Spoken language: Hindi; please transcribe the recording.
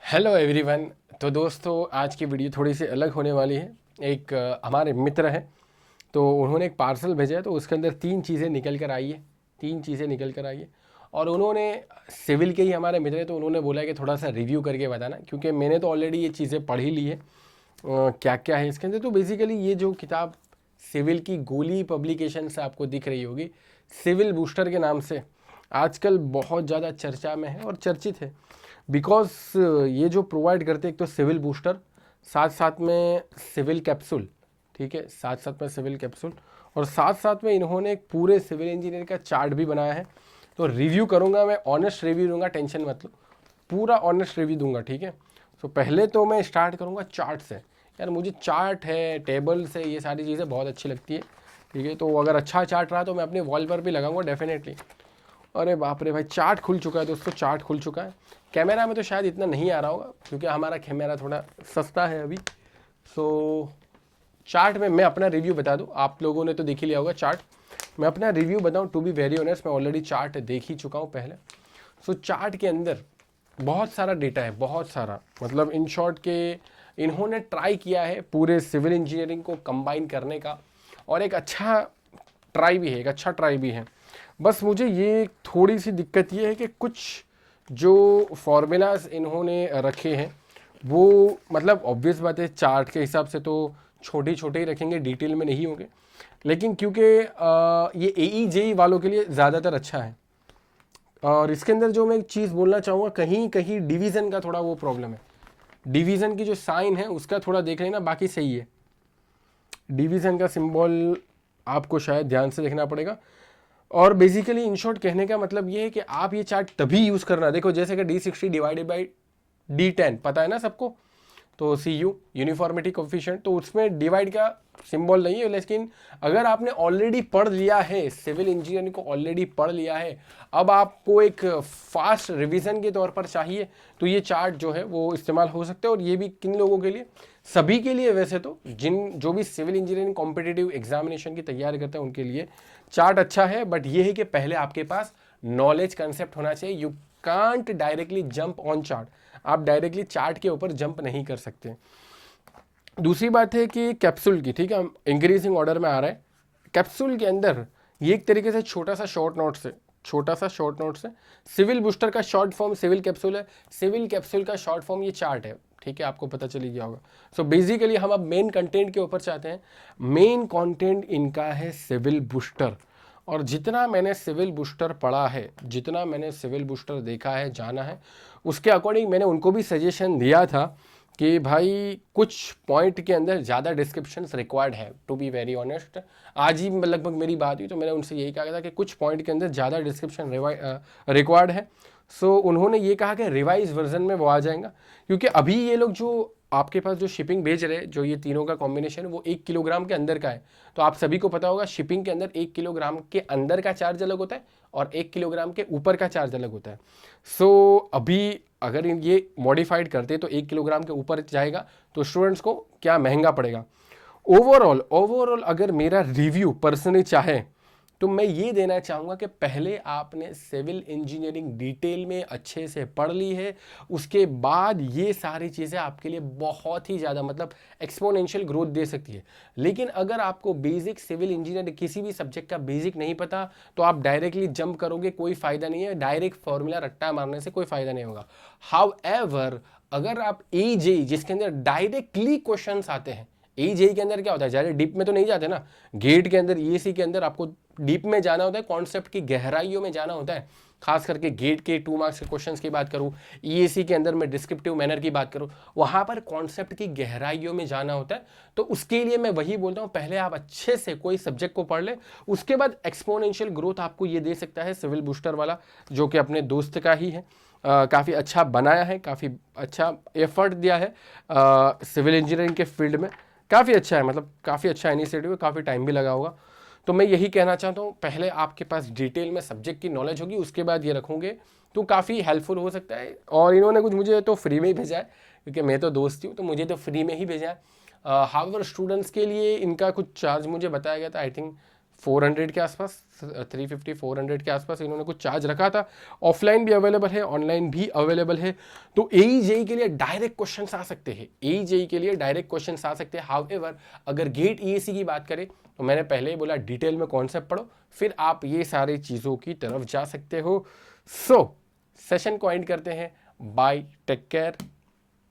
Hello everyone. तो दोस्तों आज की वीडियो थोड़ी सी अलग होने वाली है। एक हमारे मित्र हैं, तो उन्होंने एक पार्सल भेजा है, तो उसके अंदर तीन चीज़ें निकल कर आई है। तीन चीज़ें निकल कर आई है और उन्होंने सिविल के ही हमारे मित्र हैं, तो उन्होंने बोला कि थोड़ा सा रिव्यू करके बताना, क्योंकि मैंने तो ऑलरेडी ये चीज़ें पढ़ ही ली है क्या क्या है इसके अंदर। तो बेसिकली ये जो किताब सिविल की गोली पब्लिकेशन से आपको दिख रही होगी, सिविल बूस्टर के नाम से आजकल बहुत ज़्यादा चर्चा में है और चर्चित है। बिकॉज ये जो प्रोवाइड करते हैं, एक तो सिविल बूस्टर, साथ साथ में सिविल कैप्सूल, ठीक है, साथ साथ में सिविल कैप्सूल, और साथ साथ में इन्होंने एक पूरे सिविल इंजीनियर का चार्ट भी बनाया है। तो रिव्यू करूँगा मैं, ऑनेस्ट रिव्यू दूंगा, टेंशन मत लो, पूरा ऑनेस्ट रिव्यू दूंगा, ठीक है। तो पहले तो मैं स्टार्ट करूँगा चार्ट से। यार मुझे चार्ट है, टेबल्स है, ये सारी चीज़ें बहुत अच्छी लगती है, ठीक है। तो अगर अच्छा चार्ट रहा तो मैं अपने वॉल पर भी लगाऊंगा डेफिनेटली। अरे बाप रे भाई, चार्ट खुल चुका है दोस्तों, चार्ट खुल चुका है। कैमरा में तो शायद इतना नहीं आ रहा होगा क्योंकि हमारा कैमरा थोड़ा सस्ता है अभी। सो चार्ट में मैं अपना रिव्यू बता दूं, आप लोगों ने तो देख ही लिया होगा चार्ट। मैं अपना रिव्यू बताऊं, टू बी वेरी ऑनेस्ट मैं ऑलरेडी चार्ट देख ही चुका हूं पहले। सो चार्ट के अंदर बहुत सारा डेटा है, बहुत सारा, मतलब इन शॉर्ट के इन्होंने ट्राई किया है पूरे सिविल इंजीनियरिंग को कंबाइन करने का, और एक अच्छा ट्राई भी है, एक अच्छा ट्राई भी है। बस मुझे ये थोड़ी सी दिक्कत ये है कि कुछ जो फॉर्मूलाज इन्होंने रखे हैं वो, मतलब ऑब्वियस बात है चार्ट के हिसाब से तो छोटे छोटे ही रखेंगे, डिटेल में नहीं होंगे, लेकिन क्योंकि ये AE-JEE वालों के लिए ज़्यादातर अच्छा है। और इसके अंदर जो मैं एक चीज़ बोलना चाहूँगा, कहीं कहीं डिवीज़न का थोड़ा वो प्रॉब्लम है। डिवीज़न की जो साइन है उसका थोड़ा देख लेना, बाकी सही है। डिवीज़न का सिंबल आपको शायद ध्यान से देखना पड़ेगा। और बेसिकली इन शॉर्ट कहने का मतलब ये है कि आप ये चार्ट तभी यूज़ करना, देखो जैसे कि D60 डिवाइडेड बाई D10 पता है ना सबको, तो CU यूनिफॉर्मिटी कोफिशिएंट, तो उसमें डिवाइड का सिंबल नहीं है। लेकिन अगर आपने ऑलरेडी पढ़ लिया है, सिविल इंजीनियरिंग को ऑलरेडी पढ़ लिया है, अब आपको एक फास्ट रिवीजन के तौर पर चाहिए, तो ये चार्ट जो है वो इस्तेमाल हो सकते हैं। और ये भी किन लोगों के लिए, सभी के लिए वैसे तो, जो भी सिविल इंजीनियरिंग कॉम्पिटिटिव एग्जामिनेशन की तैयारी करते हैं उनके लिए चार्ट अच्छा है। बट ये है कि पहले आपके पास नॉलेज कंसेप्ट होना चाहिए। You can't directly jump on chart, आप डायरेक्टली चार्ट के ऊपर जंप नहीं कर सकते। दूसरी बात है कि कैप्सूल की, ठीक है, इंक्रीजिंग ऑर्डर में आ रहा है। कैप्सूल के अंदर ये एक तरीके से छोटा सा शॉर्ट नोट्स है, छोटा सा शॉर्ट नोट्स है। सिविल बूस्टर का शॉर्ट फॉर्म सिविल कैप्सूल है, सिविल कैप्सूल का शॉर्ट फॉर्म ये चार्ट है, ठीक है, आपको पता चली गया होगा। सो बेसिकली हम अब मेन कंटेंट के ऊपर चाहते हैं। मेन कंटेंट इनका है सिविल बूस्टर। और जितना मैंने सिविल बूस्टर पढ़ा है, जितना मैंने सिविल बूस्टर देखा है, जाना है, उसके अकॉर्डिंग मैंने उनको भी सजेशन दिया था कि भाई कुछ पॉइंट के अंदर ज़्यादा डिस्क्रिप्शंस रिक्वायर्ड है, टू बी वेरी ऑनेस्ट। आज ही लगभग मेरी बात हुई तो मैंने उनसे यही कहा था कि कुछ पॉइंट के अंदर ज़्यादा डिस्क्रिप्शन रिक्वायर्ड है। सो उन्होंने ये कहा कि रिवाइज वर्जन में वो आ जाएगा, क्योंकि अभी ये लोग जो आपके पास जो शिपिंग भेज रहे हैं, जो ये तीनों का कॉम्बिनेशन वो 1 किलोग्राम के अंदर का है। तो आप सभी को पता होगा शिपिंग के अंदर 1 किलोग्राम के अंदर का चार्ज अलग होता है और 1 किलोग्राम के ऊपर का चार्ज अलग होता है। सो अभी अगर ये मॉडिफाइड करते तो 1 किलोग्राम के ऊपर जाएगा, तो स्टूडेंट्स को क्या महंगा पड़ेगा। ओवरऑल अगर मेरा रिव्यू पर्सनली चाहे तो मैं ये देना चाहूँगा कि पहले आपने सिविल इंजीनियरिंग डिटेल में अच्छे से पढ़ ली है, उसके बाद ये सारी चीज़ें आपके लिए बहुत ही ज़्यादा, मतलब एक्सपोनेंशियल ग्रोथ दे सकती है। लेकिन अगर आपको बेसिक सिविल इंजीनियरिंग किसी भी सब्जेक्ट का बेसिक नहीं पता, तो आप डायरेक्टली जंप करोगे, कोई फ़ायदा नहीं है। डायरेक्ट फॉर्मूला रट्टा मारने से कोई फ़ायदा नहीं होगा। हाउएवर अगर आप AE-JEE जिसके अंदर डायरेक्टली क्वेश्चन आते हैं, AE-JEE के अंदर क्या होता है, ज़्यादा डीप में तो नहीं जाते ना। गेट के अंदर, EAC के अंदर आपको डीप में जाना होता है, कॉन्सेप्ट की गहराइयों में जाना होता है। खास करके गेट के 2 मार्क्स के क्वेश्चंस की बात करूं, EAC के अंदर मैं डिस्क्रिप्टिव मैनर की बात करूं, वहां पर कॉन्सेप्ट की गहराइयों में जाना होता है। तो उसके लिए मैं वही बोलता हूं, पहले आप अच्छे से कोई सब्जेक्ट को पढ़ ले, उसके बाद एक्सपोनेंशियल ग्रोथ आपको ये दे सकता है सिविल बूस्टर वाला, जो कि अपने दोस्त का ही है। काफ़ी अच्छा बनाया है, काफ़ी अच्छा एफर्ट दिया है सिविल इंजीनियरिंग के फील्ड में, काफ़ी अच्छा है, मतलब काफ़ी अच्छा इनिशिएटिव है, काफ़ी टाइम भी लगा होगा। तो मैं यही कहना चाहता हूँ, पहले आपके पास डिटेल में सब्जेक्ट की नॉलेज होगी, उसके बाद ये रखोगे तो काफ़ी हेल्पफुल हो सकता है। और इन्होंने कुछ मुझे तो फ्री में ही भेजा है, क्योंकि मैं तो दोस्त ही हूँ, तो मुझे तो फ्री में ही भेजा है। हाउएवर स्टूडेंट्स के लिए इनका कुछ चार्ज मुझे बताया गया था, आई थिंक 400 के आसपास, 350 400 के आसपास इन्होंने कुछ चार्ज रखा था। ऑफलाइन भी अवेलेबल है, ऑनलाइन भी अवेलेबल है। तो AE JEE के लिए डायरेक्ट क्वेश्चंस आ सकते हैं, AE JEE के लिए डायरेक्ट क्वेश्चंस आ सकते हैं। हाउएवर अगर गेट EAC की बात करें तो मैंने पहले ही बोला डिटेल में कॉन्सेप्ट पढ़ो, फिर आप ये सारी चीज़ों की तरफ जा सकते हो। सो सेशन को एंड करते हैं। Bye, take care.